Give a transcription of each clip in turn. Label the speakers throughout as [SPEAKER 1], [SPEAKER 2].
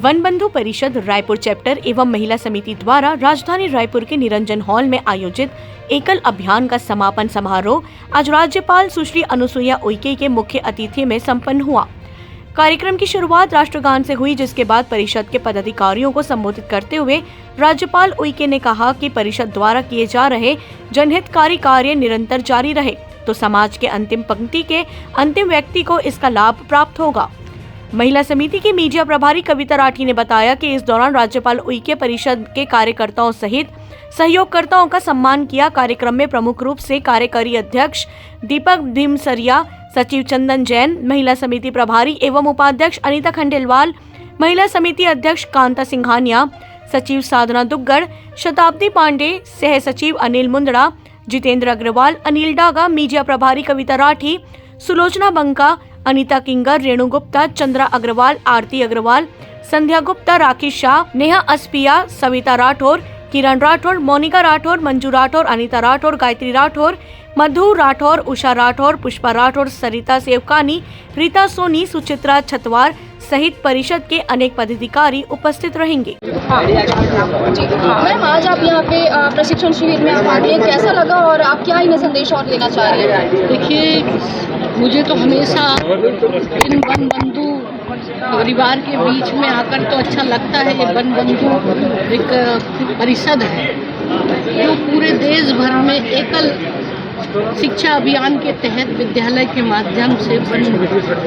[SPEAKER 1] One बंधु परिषद Raipur chapter एवं महिला समिति द्वारा राजधानी रायपुर के निरंजन हॉल में आयोजित एकल अभियान का समापन समारोह आज राज्यपाल सुश्री अनुसुईया उइके के मुख्य अतिथि में संपन्न हुआ। कार्यक्रम की शुरुआत राष्ट्रगान से हुई, जिसके बाद परिषद के पदाधिकारियों को संबोधित करते हुए राज्यपाल उइके ने कहा कि परिषद द्वारा किए जा रहे जनहितकारी कार्य निरंतर जारी रहे तो समाज के अंतिम पंक्ति के अंतिम व्यक्ति को इसका लाभ प्राप्त होगा। महिला समिति की मीडिया प्रभारी कविता राठी ने बताया कि इस दौरान राज्यपाल उइके परिषद के कार्यकर्ताओं सहित सहयोगकर्ताओं का सम्मान किया। कार्यक्रम में प्रमुख रूप से कार्यकारी अध्यक्ष दीपक भीमसरिया, सचिव चंदन जैन, महिला समिति प्रभारी एवं उपाध्यक्ष अनीता खंडेलवाल, महिला समिति अध्यक्ष कांता सिंघानिया, सचिव साधना दुग्गड़, शताब्दी पांडे, सह सचिव अनिल मुंदड़ा, जितेंद्र अग्रवाल, अनिल डागा, मीडिया प्रभारी कविता राठी, सुलोचना बंका, अनीता किंगर, रेणु गुप्ता, चंद्रा अग्रवाल, आरती अग्रवाल, संध्या गुप्ता, राकेश शाह, नेहा अस्पिया, सविता राठौर, किरण राठौर, मोनिका राठौर, मंजू राठौर, अनीता राठौर, गायत्री राठौर, मधु राठौर, उषा राठौर, पुष्पा राठौर, सरिता सेवकानी, रीता सोनी, सुचित्रा छतवार सहित परिषद के अनेक पदाधिकारी उपस्थित रहेंगे।
[SPEAKER 2] मैम, आज आप यहाँ पे प्रशिक्षण शिविर में आप आए, कैसा लगा और आप क्या इन्हें संदेश और देना चाह रहे हैं?
[SPEAKER 3] देखिए, मुझे तो हमेशा इन वन बंधु परिवार के बीच में आकर तो अच्छा लगता है। ये वन बंधु एक परिषद है जो पूरे देश भर में एकल शिक्षा अभियान के तहत विद्यालय के माध्यम से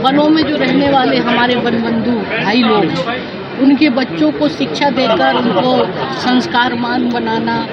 [SPEAKER 3] वनों में जो रहने वाले हमारे वन बंधु भाई लोग, उनके बच्चों को शिक्षा देकर उनको संस्कारवान बनाना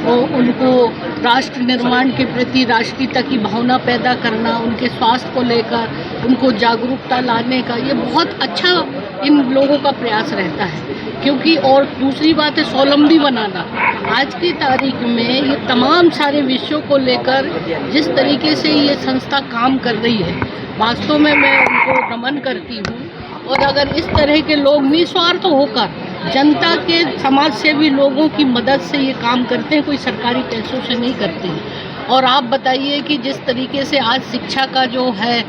[SPEAKER 3] और उनको राष्ट्र निर्माण के प्रति राष्ट्रीयता की भावना पैदा करना, उनके स्वास्थ्य को लेकर उनको जागरूकता लाने का ये बहुत अच्छा इन लोगों का प्रयास रहता है। क्योंकि और दूसरी बात है स्वावलंबी बनाना। आज की तारीख में ये तमाम सारे विषयों को लेकर जिस तरीके से ये संस्था काम कर रही है, वास्तव में मैं उनको नमन करती हूँ। और अगर इस तरह के लोग निस्वार्थ होकर जनता के समाज सेवी लोगों की मदद से ये काम करते हैं, कोई सरकारी पैसों से नहीं करते हैं। और आप बताइए कि जिस तरीके से आज शिक्षा का जो है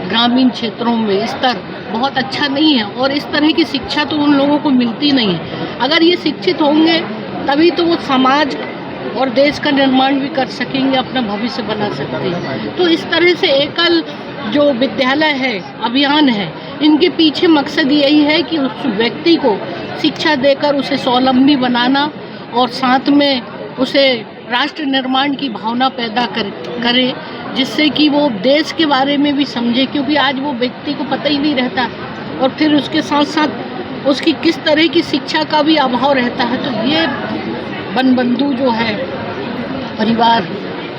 [SPEAKER 3] ग्रामीण क्षेत्रों में स्तर बहुत अच्छा नहीं है और इस तरह की शिक्षा तो उन लोगों को मिलती नहीं है। अगर ये शिक्षित होंगे तभी तो वो समाज और देश का निर्माण भी कर सकेंगे, अपना भविष्य बना सकते हैं। तो इस तरह से एकल जो विद्यालय है, अभियान है, इनके पीछे मकसद यही है कि उस व्यक्ति को शिक्षा देकर उसे स्वावलंबी बनाना और साथ में उसे राष्ट्र निर्माण की भावना पैदा करे, जिससे कि वो देश के बारे में भी समझे। क्योंकि आज वो व्यक्ति को पता ही नहीं रहता और फिर उसके साथ साथ उसकी किस तरह की शिक्षा का भी अभाव रहता है। तो ये वन बंधु जो है परिवार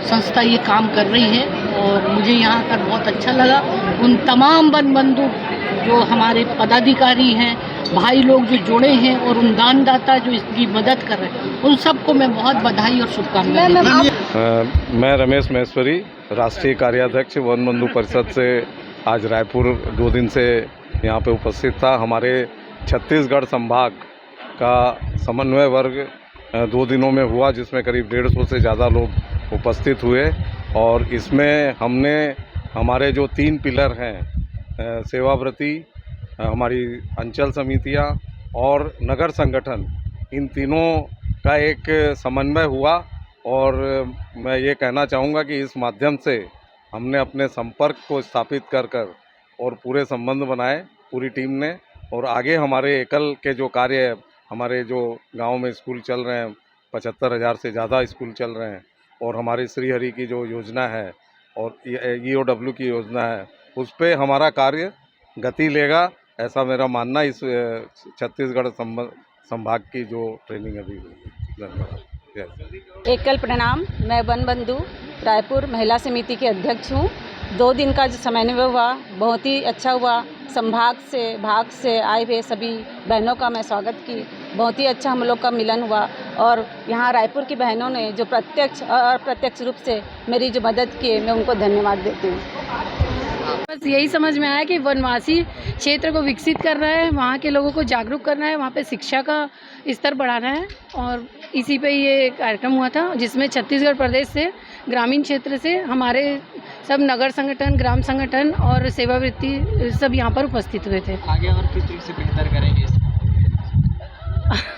[SPEAKER 3] संस्था ये काम कर रही है और मुझे यहाँ आकर बहुत अच्छा लगा। उन तमाम वन बंधु जो हमारे पदाधिकारी हैं, भाई लोग जो जुड़े हैं और उन दानदाता जो इसकी मदद कर रहे हैं, उन सबको मैं बहुत बधाई और शुभकामनाएं।
[SPEAKER 4] मैं रमेश महेश्वरी, राष्ट्रीय कार्याध्यक्ष वन बंधु परिषद से आज रायपुर 2 दिन से यहाँ पे उपस्थित था। हमारे छत्तीसगढ़ संभाग का समन्वय वर्ग 2 दिनों में हुआ, जिसमें करीब 150 से ज़्यादा लोग उपस्थित हुए। और इसमें हमने हमारे जो 3 पिलर हैं, सेवाव्रती, हमारी अंचल समितियां और नगर संगठन, इन तीनों का एक समन्वय हुआ। और मैं ये कहना चाहूँगा कि इस माध्यम से हमने अपने संपर्क को स्थापित कर और पूरे संबंध बनाए पूरी टीम ने। और आगे हमारे एकल के जो कार्य है, हमारे जो गांव में स्कूल चल रहे हैं, 75,000 से ज़्यादा स्कूल चल रहे हैं, और हमारी श्रीहरि की जो योजना है और EOW की योजना है, उस पर हमारा कार्य गति लेगा, ऐसा मेरा मानना। इस छत्तीसगढ़ संभाग की जो ट्रेनिंग अभी हुई। धन्यवाद।
[SPEAKER 5] एकल प्रणाम। मैं वन बंधु रायपुर महिला समिति के अध्यक्ष हूँ। 2 दिन का जो समन्वय हुआ बहुत ही अच्छा हुआ। संभाग से भाग से आए हुए सभी बहनों का मैं स्वागत की। बहुत ही अच्छा हम लोग का मिलन हुआ और यहाँ रायपुर की बहनों ने जो प्रत्यक्ष और अप्रत्यक्ष रूप से मेरी जो मदद की, मैं उनको धन्यवाद देती हूँ।
[SPEAKER 6] बस यही समझ में आया कि वनवासी क्षेत्र को विकसित करना है, वहाँ के लोगों को जागरूक करना है, वहाँ पे शिक्षा का स्तर बढ़ाना है और इसी पे ये कार्यक्रम हुआ था, जिसमें छत्तीसगढ़ प्रदेश से, ग्रामीण क्षेत्र से हमारे सब नगर संगठन, ग्राम संगठन और सेवावृत्ति सब यहाँ पर उपस्थित हुए थे।
[SPEAKER 7] आगे और किस तरीके से बेहतर करेंगे?
[SPEAKER 6] था